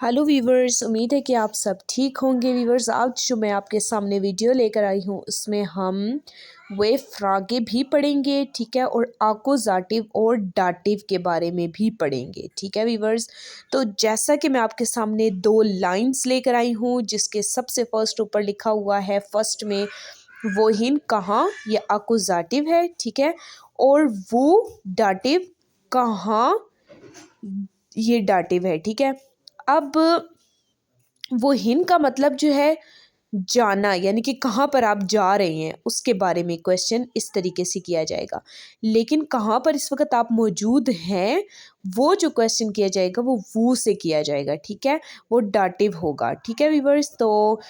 Hello viewers, उम्मीद है कि आप सब ठीक होंगे। वीवर्स, आज जो मैं आपके सामने वीडियो लेकर आई हूँ उसमें हम वे फ्रागे भी पढ़ेंगे, ठीक है, और आकुजाटिव और डाटिव के बारे में भी पढ़ेंगे, ठीक है वीवर्स। तो जैसा कि मैं आपके सामने दो लाइंस लेकर आई हूँ, जिसके सबसे फर्स्ट ऊपर लिखा हुआ है फर्स्ट में वो हिन कहाँ, ये आकुजाटिव है, ठीक है, और वो डाटिव कहाँ, ये डाटिव है, ठीक है। अब वो हिन का मतलब जो है जाना, यानी कि कहाँ पर आप जा रहे हैं उसके बारे में क्वेश्चन इस तरीके से किया जाएगा। लेकिन कहाँ पर इस वक्त आप मौजूद हैं, वो जो क्वेश्चन किया जाएगा वो से किया जाएगा, ठीक है, वो डाटिव होगा, ठीक है वीवर्स। तो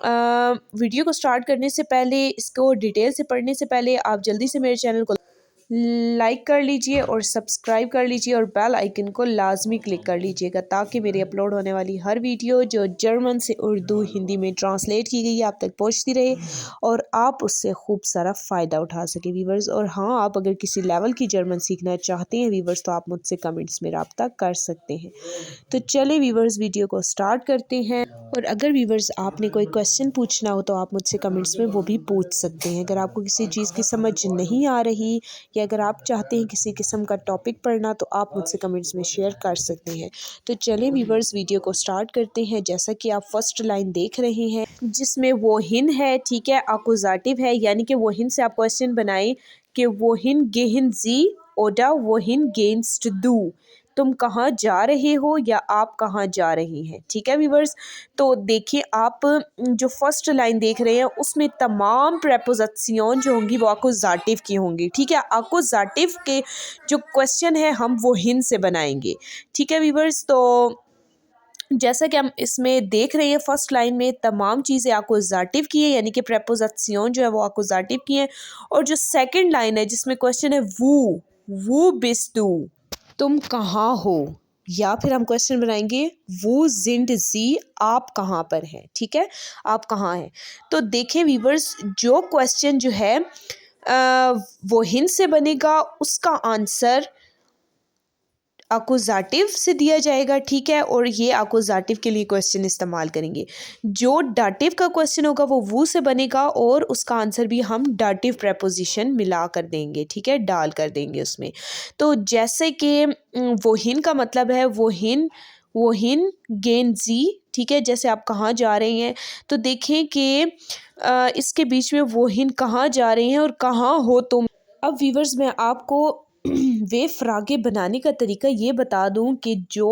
वीडियो को स्टार्ट करने से पहले, इसको डिटेल से पढ़ने से पहले, आप जल्दी से मेरे चैनल को लाइक कर लीजिए और सब्सक्राइब कर लीजिए और बेल आइकन को लाजमी क्लिक कर लीजिएगा, ताकि मेरी अपलोड होने वाली हर वीडियो जो जर्मन से उर्दू हिंदी में ट्रांसलेट की गई है आप तक पहुंचती रहे और आप उससे खूब सारा फ़ायदा उठा सके वीवर्स। और हाँ, आप अगर किसी लेवल की जर्मन सीखना चाहते हैं वीवर्स, तो आप मुझसे कमेंट्स में रब्ता कर सकते हैं। तो चले वीवर्स, वीडियो को स्टार्ट करते हैं। और अगर वीवर्स आपने कोई क्वेश्चन पूछना हो तो आप मुझसे कमेंट्स में वो भी पूछ सकते हैं। अगर आपको किसी चीज़ की समझ नहीं आ रही या अगर आप चाहते हैं किसी किस्म का टॉपिक पढ़ना, तो आप मुझसे कमेंट्स में शेयर कर सकते हैं। तो चलें वीवर्स, वीडियो को स्टार्ट करते हैं। जैसा कि आप फर्स्ट लाइन देख रहे हैं जिसमें वो हिन है, ठीक है, अकुजाटिव है, यानी कि वो हिन से आप क्वेश्चन बनाएं कि वो हिन गेहिन जी ओडा वो हिन गेंस्ट दू, तुम कहाँ जा रहे हो या आप कहाँ जा रही हैं, ठीक है व्यूवर्स। तो देखिए, आप जो फर्स्ट लाइन देख रहे हैं उसमें तमाम प्रेपोजिशन जो होंगी वो अकुजाटिव की होंगी, ठीक है। अकुजाटिव के जो क्वेश्चन है हम वो हिन से बनाएंगे, ठीक है व्यूवर्स। तो जैसा कि हम इसमें देख रहे हैं फर्स्ट लाइन में तमाम चीज़ें अकुजाटिव की है, यानी कि प्रेपोजिशन जो है वो अकुजाटिव की है। और जो सेकंड लाइन है जिसमें क्वेश्चन है वो बिस्तु, तुम कहाँ हो, या फिर हम क्वेश्चन बनाएंगे वो जिंड जी, आप कहाँ पर हैं, ठीक है, आप कहाँ हैं। तो देखें वीवर्स, जो क्वेश्चन जो है वो हिंट से बनेगा, उसका आंसर अकुजाटिव से दिया जाएगा, ठीक है, और ये अकुजाटिव के लिए क्वेश्चन इस्तेमाल करेंगे। जो डाटिव का क्वेश्चन होगा वो से बनेगा और उसका आंसर भी हम डाटिव प्रेपोजिशन मिला कर देंगे, ठीक है, डाल कर देंगे उसमें। तो जैसे कि वोहिन का मतलब है वोहिन गेन जी, ठीक है, जैसे आप कहाँ जा रहे हैं, तो देखें कि इसके बीच में वोहिन कहाँ जा रहे हैं और कहाँ हो तुम। अब वीवर्स, मैं आपको वे फ्रागे बनाने का तरीका ये बता दूं कि जो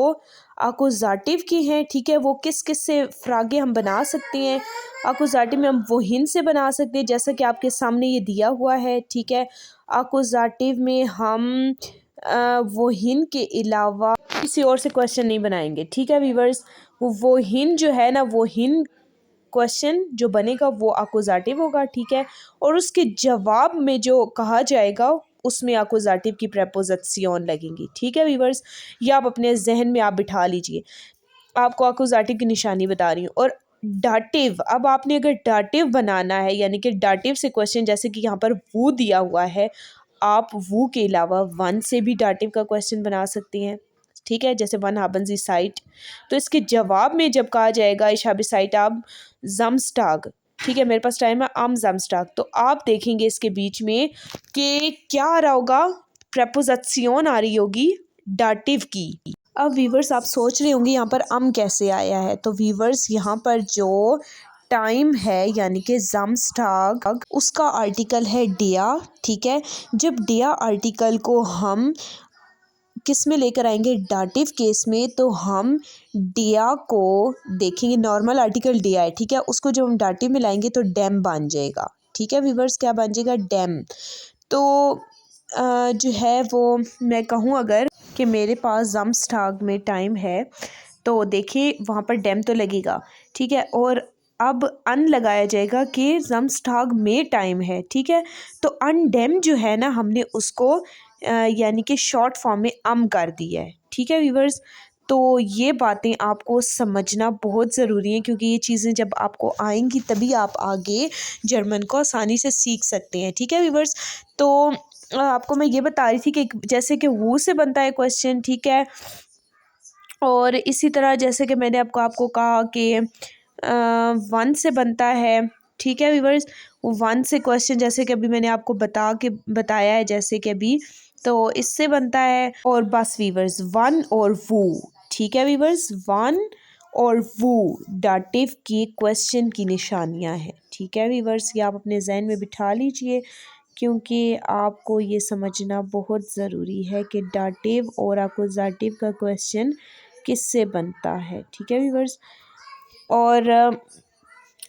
अकुजाटिव की हैं, ठीक है, वो किस किस से फ्रागे हम बना सकते हैं। अकुजाटिव में हम वो हिन से बना सकते हैं, जैसा कि आपके सामने ये दिया हुआ है, ठीक है। अकुजाटिव में हम वो हिन के अलावा किसी और से क्वेश्चन नहीं बनाएंगे, ठीक है वीवर्स। वो हिन जो है ना, वो हिन क्वेश्चन जो बनेगा वो अकुजाटिव होगा, ठीक है, और उसके जवाब में जो कहा जाएगा उसमें अकुजाटिव की प्रेपोजिशन लगेंगी, ठीक है वीवर्स। या आप अपने जहन में आप बिठा लीजिए, आपको अकुजाटिव की निशानी बता रही हूँ। और डाटिव, अब आपने अगर डाटिव बनाना है, यानी कि डाटिव से क्वेश्चन, जैसे कि यहाँ पर वो दिया हुआ है, आप वो के अलावा वन से भी डाटिव का क्वेश्चन बना सकती हैं, ठीक है, जैसे वन हाबन जी साइट। तो इसके जवाब में जब कहा जाएगा इशाबी साइट आप जमस्टाग, ठीक है, मेरे पास टाइम है आम जमस्टाग, तो आप देखेंगे इसके बीच में कि क्या आ रहा होगा, प्रेपोजिशन आ रही होगी डाटिव की। अब वीवर्स, आप सोच रहे होंगे यहाँ पर कैसे आया है। तो वीवर्स, यहाँ पर जो टाइम है यानी कि जमस्टाग, उसका आर्टिकल है डिया, ठीक है। जब डिया आर्टिकल को हम किस में लेकर आएंगे, डाटिव केस में, तो हम डिया को देखेंगे, नॉर्मल आर्टिकल डिया है, ठीक है, उसको जब हम डाटिव में लाएंगे तो डैम बन जाएगा, ठीक है वीवर्स, क्या बन जाएगा, डैम। तो जो है वो मैं कहूँ अगर कि मेरे पास जमस्टाग में टाइम है, तो देखिए वहाँ पर डैम तो लगेगा, ठीक है, और अब अन लगाया जाएगा कि जमस्टाग में टाइम है, ठीक है। तो अन डैम जो है ना, हमने उसको यानी कि शॉर्ट फॉर्म में कर दिया है, ठीक है व्यूवर्स। तो ये बातें आपको समझना बहुत ज़रूरी है, क्योंकि ये चीज़ें जब आपको आएंगी तभी आप आगे जर्मन को आसानी से सीख सकते हैं, ठीक है व्यूवर्स। तो आपको मैं ये बता रही थी कि जैसे कि वो से बनता है क्वेश्चन, ठीक है, और इसी तरह जैसे कि मैंने आपको कहा कि 1 से बनता है, ठीक है व्यूवर्स। 1 से क्वेश्चन जैसे कि अभी मैंने आपको बताया है, जैसे कि अभी तो इससे बनता है। और बस व्यूवर्स 1 और वो, ठीक है व्यूवर्स, 1 और वो डाटिव के क्वेश्चन की निशानियां हैं, ठीक है व्यूवर्स। ये आप अपने जहन में बिठा लीजिए, क्योंकि आपको ये समझना बहुत ज़रूरी है कि डाटिव और अकुज़ाटिव का क्वेश्चन किससे बनता है, ठीक है व्यूवर्स। और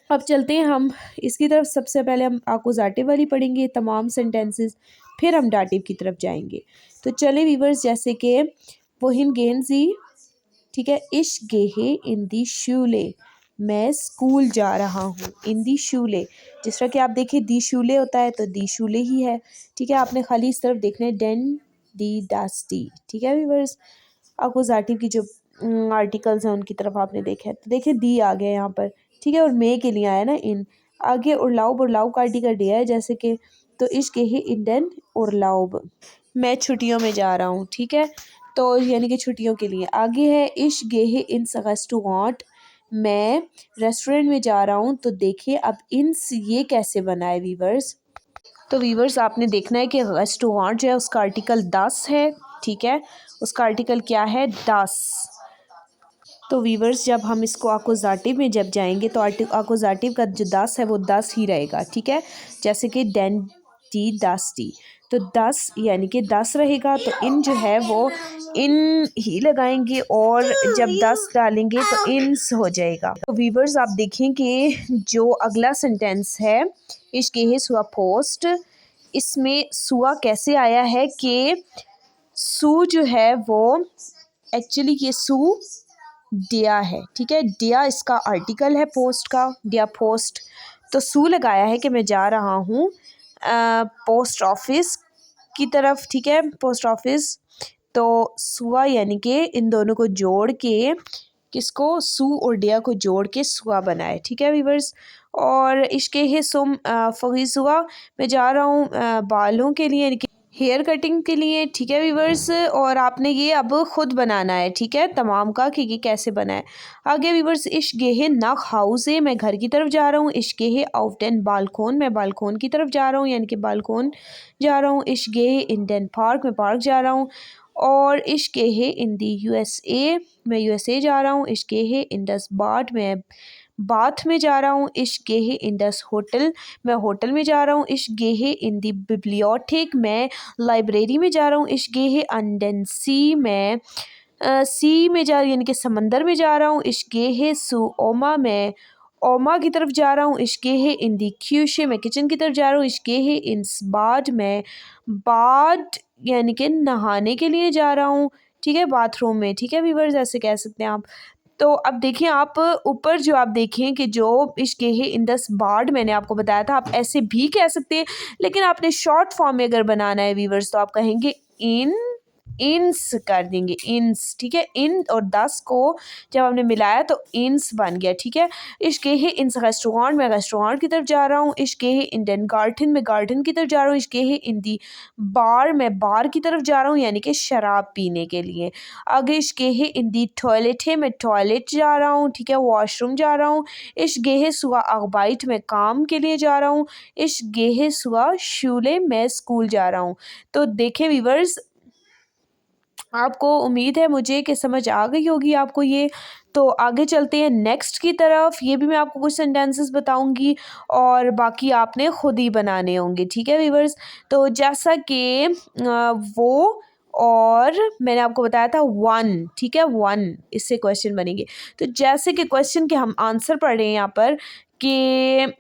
अब चलते हैं हम इसकी तरफ। सबसे पहले हम अकुज़ाटिव वाली पढ़ेंगे तमाम सेंटेंसेस, फिर हम डाटिव की तरफ जाएंगे। तो चले व्यूवर्स, जैसे कि वोहिन गेंजी, ठीक है, इश गेहे इन दी शूले, मैं स्कूल जा रहा हूँ। इन दी शूले, जिस तरह कि आप देखिए दी शूले होता है तो दी शूले ही है, ठीक है। आपने खाली इस तरफ देखना है डेन दी डास्टी, ठीक है व्यूवर्स। अकुज़ाटिव की जो आर्टिकल्स हैं उनकी तरफ आपने देखा है, तो देखिए दी आ गया यहाँ पर, ठीक है। और मे के लिए आया ना इन, आगे उर्लाउब, उर्लाउब का आर्टिकल दिया है, जैसे कि तो इश गेहे इन डेन उर्लाउब, मैं छुट्टियों में जा रहा हूँ, ठीक है। तो यानी कि छुट्टियों के लिए। आगे है इश गेहे इन रेस्टोरेंट, मैं रेस्टोरेंट में जा रहा हूँ। तो देखिए अब इंस ये कैसे बना है वीवर्स। तो वीवर्स आपने देखना है कि रेस्टोरेंट जो है उसका आर्टिकल 10 है, ठीक है, उसका आर्टिकल क्या है 10। तो वीवर्स जब हम इसको अकुज़ाटिव में जब जाएंगे तो अकुज़ाटिव का जो 10 है वो 10 ही रहेगा, ठीक है। जैसे कि डेन टी 10 टी, तो 10 यानी कि 10 रहेगा। तो इन जो है वो इन ही लगाएंगे, और जब 10 डालेंगे तो इन्स हो जाएगा। तो वीवर्स आप देखें कि जो अगला सेंटेंस है इश्के है सुआ पोस्ट, इसमें सुआ कैसे आया है कि सू जो है वो एक्चुअली ये सू डिया है, ठीक है। डिया इसका आर्टिकल है पोस्ट का, डिया पोस्ट। तो सू लगाया है कि मैं जा रहा हूँ पोस्ट ऑफिस की तरफ, ठीक है, पोस्ट ऑफिस। तो सुआ यानी कि इन दोनों को जोड़ के, किसको, सू और डिया को जोड़ के सुआ बनाए, ठीक है वीवर्स। और इश्के है सुम फगीसुआ, मैं जा रहा हूँ बालों के लिए, हेयर कटिंग के लिए, ठीक है वीवर्स। और आपने ये अब खुद बनाना है, ठीक है, तमाम का कि ये कैसे बना है। आगे वीवर्स इश गेहे नक हाउस है, मैं घर की तरफ जा रहा हूँ। इश गेहे आउटन बालकोन, मैं बालकोन की तरफ जा रहा हूँ, यानी कि बालकोन जा रहा हूँ। इश गेहे इंडियन पार्क, मैं पार्क जा रहा हूँ। और इश गेहे इन दी यूएसए, मैं यूएसए जा रहा हूँ। इश गेहे इंडस बाट, मैं बाथ में जा रहा हूँ। इश गेहे इंडस होटल, मैं होटल में जा रहा हूँ। इश गेहे इन दी बिब्लियोटेक, मैं लाइब्रेरी में जा रहा हूँ। इश गेहे अंडन सी, मैं सी में जा, यानी कि समंदर में जा रहा हूँ। इश गेहे सु ओमा, मैं ओमा की तरफ जा रहा हूँ। इश गेहे इन दी क्यूशे, मैं किचन की तरफ जा रहा हूँ। इश गेहे इन बाद, मैं बाद यानी कि नहाने के लिए जा रहा हूँ, ठीक है, बाथरूम में, ठीक है व्यूअर्स, ऐसे कह सकते हैं आप। तो अब देखिए आप ऊपर जो आप देखें कि जो इश्क है इंडस बार्ड मैंने आपको बताया था, आप ऐसे भी कह सकते हैं, लेकिन आपने शॉर्ट फॉर्म में अगर बनाना है वीवर्स तो आप कहेंगे इन, इंस कर देंगे, इंस, ठीक है। इन और 10 को जब हमने मिलाया तो इंस बन गया, ठीक है। इश्क है इंस रेस्टोरेंट, मैं रेस्टोरेंट की तरफ जा रहा हूँ। इश्क है इंडियन गार्डन, मैं गार्डन की तरफ जा रहा हूँ। इश्क है इन दी बार, मैं बार की तरफ जा रहा हूँ, यानी कि शराब पीने के लिए। आगे इश्क है इन दी टॉयलेट है, मैं टॉयलेट जा रहा हूँ, ठीक है, वॉशरूम जा रहा हूँ। इश्क है सुआ अखबाइट, मैं काम के लिए जा रहा हूँ। इश्क है सुआ शूले, मैं स्कूल जा रहा हूँ। तो देखें वीवर्स, आपको उम्मीद है मुझे कि समझ आ गई होगी आपको ये। तो आगे चलते हैं नेक्स्ट की तरफ। ये भी मैं आपको कुछ सेंटेंसेस बताऊंगी और बाकी आपने खुद ही बनाने होंगे, ठीक है व्यूअर्स। तो जैसा कि वो, और मैंने आपको बताया था 1, ठीक है, 1 इससे क्वेश्चन बनेंगे। तो जैसे कि क्वेश्चन के हम आंसर पढ़ रहे हैं यहाँ पर कि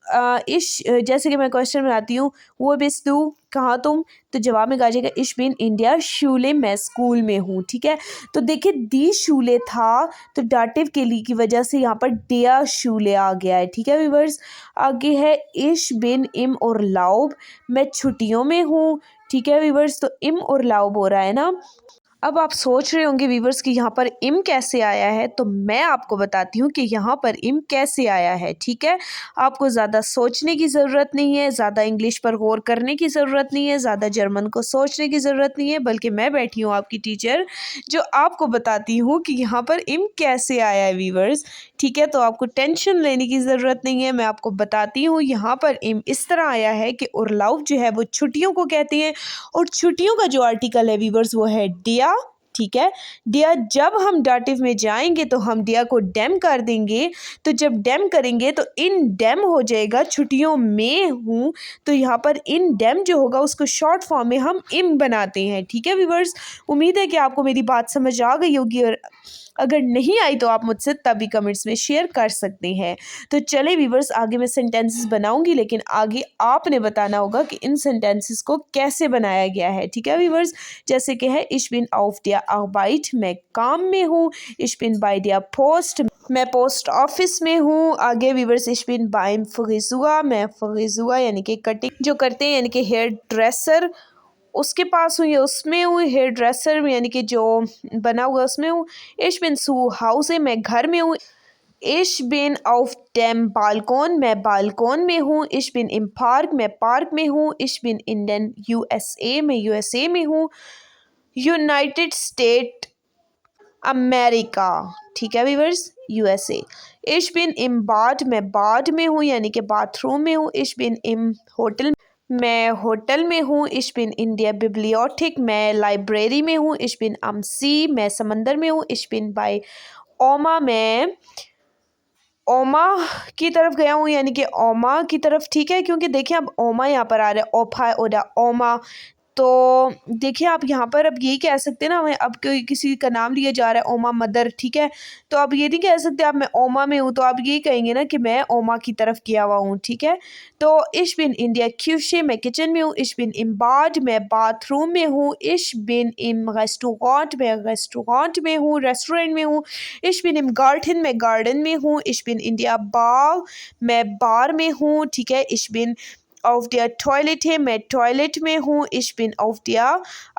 जैसे कि मैं क्वेश्चन बनाती हूँ, वो बिस तू कहाँ तुम, तो जवाब में गाजिएगा इश बिन इंडिया शूले, मैं स्कूल में हूँ, ठीक है। तो देखिए दी शूले था, तो डाटिव के लिए की वजह से यहाँ पर डिया शूले आ गया है, ठीक है व्यूअर्स। आगे है इश बिन इम और लाउब, मैं छुट्टियों में हूँ, ठीक है व्यूअर्स। तो इम और लाउब हो रहा है ना। अब आप सोच रहे होंगे व्यूवर्स कि यहाँ पर इम कैसे आया है, तो मैं आपको बताती हूँ कि यहाँ पर इम कैसे आया है। ठीक है, आपको ज़्यादा सोचने की ज़रूरत नहीं है, ज़्यादा इंग्लिश पर गौर करने की ज़रूरत नहीं है, ज़्यादा जर्मन को सोचने की ज़रूरत नहीं है, बल्कि मैं बैठी हूँ आपकी टीचर जो आपको बताती हूँ कि यहाँ पर इम कैसे आया है व्यूवर्स। ठीक है, तो आपको टेंशन लेने की ज़रूरत नहीं है, मैं आपको बताती हूँ। यहाँ पर इम इस तरह आया है कि उर्लाउफ जो है वो छुट्टियों को कहते हैं, और छुट्टियों का जो आर्टिकल है व्यूवर्स वो है डिया। ठीक है, डिया जब हम डाटिव में जाएंगे तो हम डिया को डेम कर देंगे, तो जब डेम करेंगे तो इन डेम हो जाएगा छुट्टियों में हूँ, तो यहाँ पर इन डेम जो होगा उसको शॉर्ट फॉर्म में हम इम बनाते हैं। ठीक है व्यूवर्स, उम्मीद है कि आपको मेरी बात समझ आ गई होगी, और अगर नहीं आई तो आप मुझसे तभी कमेंट्स में शेयर कर सकते हैं। तो चले व्यूवर्स, आगे मैं सेंटेंसेस बनाऊंगी, लेकिन आगे आपने बताना होगा कि इन सेंटेंसेस को कैसे बनाया गया है। ठीक है व्यूवर्स, जैसे कि है इश बिन ऑफ दिया आर्बाइट, मैं काम में हूँ। इश बिन बाय दिया पोस्ट, मैं पोस्ट ऑफिस में हूँ। आगे व्यूवर्स, इश बिन बाइम फ्रिजुआ, मैं फ्रिजुआ यानी कि कटिंग जो करते हैं यानी कि हेयर ड्रेसर उसके पास हूँ या उसमें हूँ। हेयर ड्रेसर यानी कि जो बना हुआ उसमें हूँ। इश बिन सू हाउस है, मैं घर में हूँ। इश बिन ऑफ डेम बालकोन, मैं बालकोन में हूँ। इश बिन इन पार्क, मैं पार्क में हूँ। इश बिन इंडियन यूएसए, मैं यूएसए में हूँ। यूनाइटेड स्टेट अमेरिका, ठीक है व्यूवर्स, यूएसए। इश बिन इन बाथ, मैं बाथ में हूँ यानी कि बाथरूम में हूँ। इश बिन इन होटल, मैं होटल में हूँ। इश बिन इंडिया बिब्लियोथिक, मैं लाइब्रेरी में हूँ। इश बिन अम सी, मैं समंदर में हूँ। इश बिन बाय ओमा, मैं ओमा की तरफ गया हूँ यानी कि ओमा की तरफ। ठीक है, क्योंकि देखिए अब ओमा यहाँ पर आ रहा है, ओफा ओडा ओमा, तो देखिए आप यहाँ पर अब यही कह सकते हैं ना, हमें अब कोई किसी का नाम लिया जा रहा है ओमा मदर। ठीक है, तो अब ये नहीं कह सकते आप मैं ओमा में हूँ, तो आप यही कहेंगे ना कि मैं ओमा की तरफ गया हुआ हूँ। ठीक है, तो इश बिन इंडिया क्यूशे, मैं किचन में हूँ। इश बिन इन बाथ, मैं बाथरूम में हूँ। इश बिन इन रेस्टोरेंट, मैं रेस्टोरेंट में हूँ, रेस्टोरेंट में हूँ। इश बिन इन गार्डन, मैं गार्डन में हूँ। इश बिन इंडिया बार, मैं बार में हूँ। ठीक है, इश बिन ऑफ दिया टॉयलेट है, मैं टॉयलेट में हूँ। इश बिन ऑफ दिया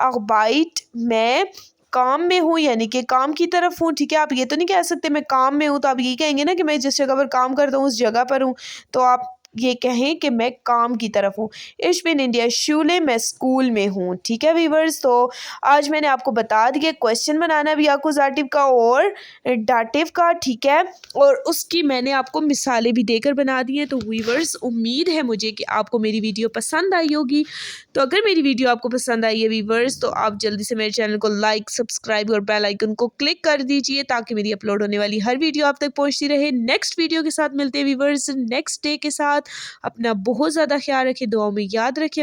आर्बाइट, मैं काम में हूँ यानी कि काम की तरफ हूँ। ठीक है, आप ये तो नहीं कह सकते मैं काम में हूँ, तो आप ये कहेंगे ना कि मैं जिस जगह पर काम करता हूँ उस जगह पर हूँ, तो आप ये कहें कि मैं काम की तरफ हूँ। इश बिन इंडिया शूले, मैं स्कूल में हूँ। ठीक है व्यूवर्स, तो आज मैंने आपको बता दिया क्वेश्चन बनाना भी एक्यूजेटिव का और डाटिव का। ठीक है, और उसकी मैंने आपको मिसालें भी देकर बना दी हैं। तो व्यूवर्स, उम्मीद है मुझे कि आपको मेरी वीडियो पसंद आई होगी। तो अगर मेरी वीडियो आपको पसंद आई है व्यूवर्स, तो आप जल्दी से मेरे चैनल को लाइक, सब्सक्राइब और बेल आइकन को क्लिक कर दीजिए, ताकि मेरी अपलोड होने वाली हर वीडियो आप तक पहुंचती रहे। नेक्स्ट वीडियो के साथ मिलते हैं व्यूवर्स, नेक्स्ट डे के साथ। अपना बहुत ज़्यादा ख्याल रखें, दुआओं में याद रखें।